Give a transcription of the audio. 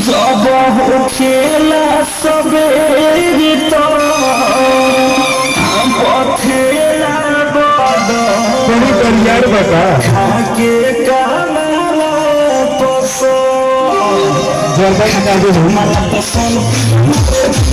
जब हो खेला सबेर तो पथेला खाके काला पसो जर्दा खा दे पसंद